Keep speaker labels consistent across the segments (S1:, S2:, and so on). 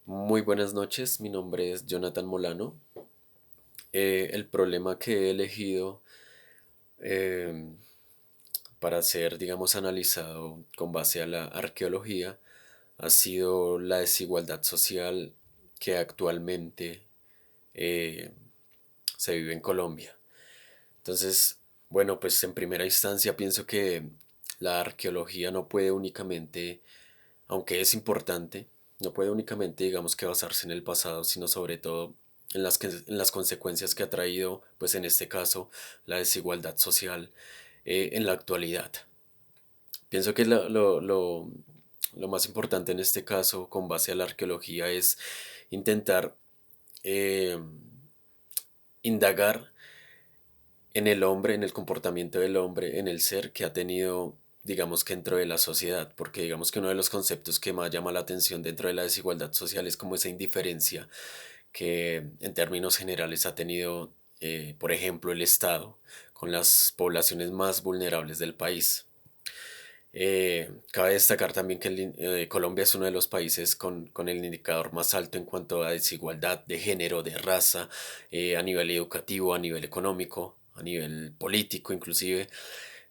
S1: Muy buenas noches, mi nombre es Jonathan Molano. El problema que he elegido eh, para ser, digamos, analizado con base a la arqueología ha sido la desigualdad social que actualmente eh, se vive en Colombia. Entonces, bueno, pues en primera instancia pienso que la arqueología no puede únicamente, aunque es importante, no puede únicamente, digamos, que basarse en el pasado, sino sobre todo en las consecuencias que ha traído, pues en este caso, la desigualdad social en la actualidad. Pienso que lo más importante en este caso, con base a la arqueología, es intentar eh, indagar en el hombre, en el comportamiento del hombre, en el ser que ha tenido, digamos que dentro de la sociedad, porque digamos que uno de los conceptos que más llama la atención dentro de la desigualdad social es como esa indiferencia que en términos generales ha tenido, por ejemplo, el Estado con las poblaciones más vulnerables del país. Cabe destacar también que Colombia es uno de los países con el indicador más alto en cuanto a desigualdad de género, de raza, a nivel educativo, a nivel económico, a nivel político inclusive.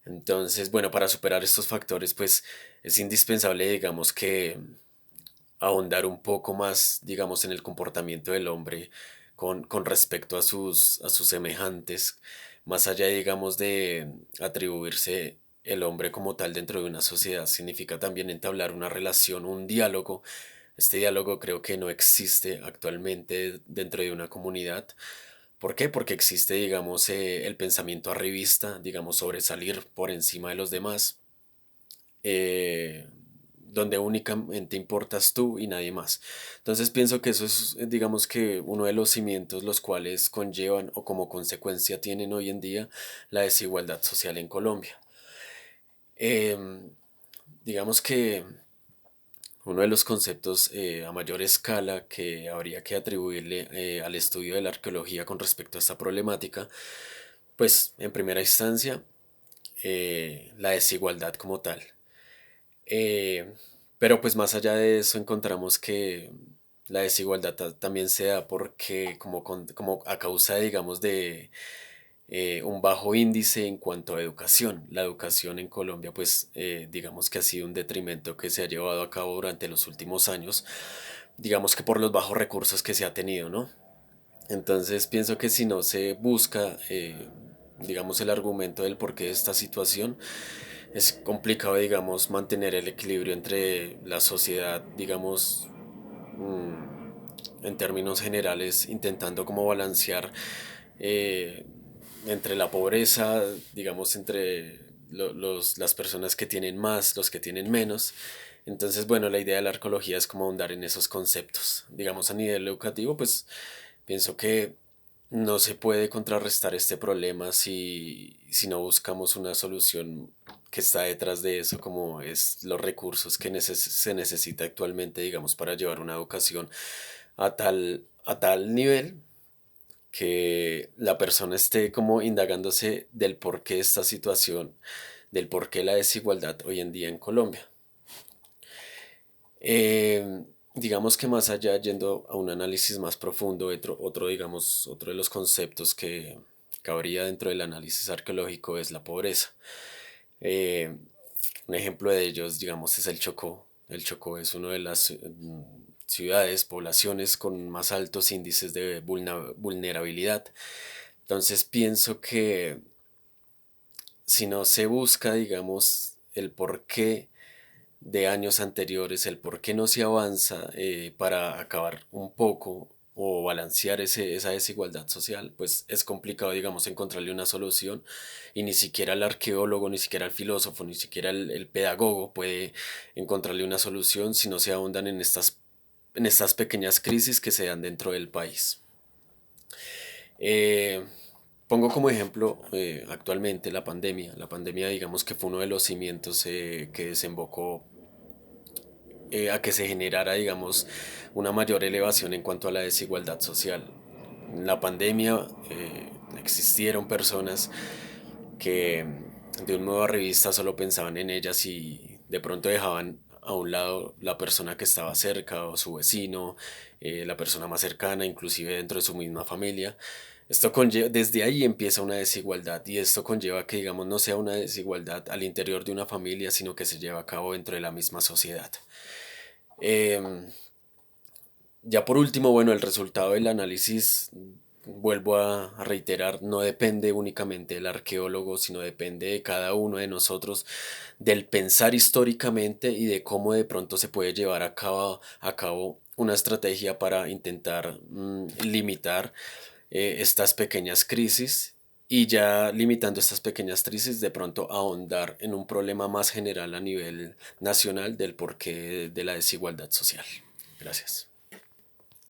S1: Entonces, bueno, para superar estos factores, pues es indispensable, digamos, que ahondar un poco más, digamos, en el comportamiento del hombre con respecto a sus semejantes, más allá, digamos, de atribuirse el hombre como tal dentro de una sociedad, significa también entablar una relación, un diálogo. Este diálogo creo que no existe actualmente dentro de una comunidad. ¿Por qué? Porque existe, digamos, el pensamiento arribista, digamos, sobresalir por encima de los demás, eh, donde únicamente importas tú y nadie más. Entonces pienso que eso es, digamos que uno de los cimientos los cuales conllevan o como consecuencia tienen hoy en día la desigualdad social en Colombia. Em, digamos que uno de los conceptos a mayor escala que habría que atribuirle al estudio de la arqueología con respecto a esta problemática, pues en primera instancia, la desigualdad como tal. Eh, pero pues más allá de eso encontramos que la desigualdad también se da porque como a causa, digamos, de un bajo índice en cuanto a educación. La educación en Colombia pues digamos que ha sido un detrimento que se ha llevado a cabo durante los últimos años, digamos que por los bajos recursos que se ha tenido, ¿no? Entonces pienso que si no se busca, digamos, el argumento del porqué de esta situación, es complicado, digamos, mantener el equilibrio entre la sociedad, digamos, en términos generales, intentando como balancear eh, entre la pobreza, digamos, entre las personas que tienen más, los que tienen menos. Entonces, bueno, la idea de la arqueología es como ahondar en esos conceptos. Digamos, a nivel educativo, pues pienso que no se puede contrarrestar este problema si no buscamos una solución que está detrás de eso, como es los recursos que se necesita actualmente, digamos, para llevar una educación a tal nivel que la persona esté como indagándose del por qué esta situación, del por qué la desigualdad hoy en día en Colombia. Digamos que más allá, yendo a un análisis más profundo, digamos, otro de los conceptos que cabría dentro del análisis arqueológico es la pobreza. Eh, un ejemplo de ellos, digamos, es el Chocó. El Chocó es una de las ciudades, poblaciones con más altos índices de vulnerabilidad. Entonces pienso que si no se busca, digamos, el porqué de años anteriores, el por qué no se avanza para acabar un poco o balancear esa desigualdad social, pues es complicado, digamos, encontrarle una solución y ni siquiera el arqueólogo, ni siquiera el filósofo, ni siquiera el pedagogo puede encontrarle una solución si no se ahondan en estas pequeñas crisis que se dan dentro del país. Eh, Pongo como ejemplo actualmente la pandemia. La pandemia, digamos que fue uno de los cimientos que desembocó a que se generara, digamos, una mayor elevación en cuanto a la desigualdad social. En la pandemia existieron personas que de un modo arribista solo pensaban en ellas y de pronto dejaban a un lado la persona que estaba cerca o su vecino, la persona más cercana, inclusive dentro de su misma familia. Desde ahí empieza una desigualdad y esto conlleva que, digamos, no sea una desigualdad al interior de una familia, sino que se lleva a cabo dentro de la misma sociedad. Em, ya por último, bueno, el resultado del análisis, vuelvo a reiterar, no depende únicamente del arqueólogo, sino depende de cada uno de nosotros, del pensar históricamente y de cómo de pronto se puede llevar a cabo una estrategia para intentar limitar estas pequeñas crisis y ya limitando estas pequeñas crisis de pronto ahondar en un problema más general a nivel nacional del porqué de la desigualdad social. Gracias.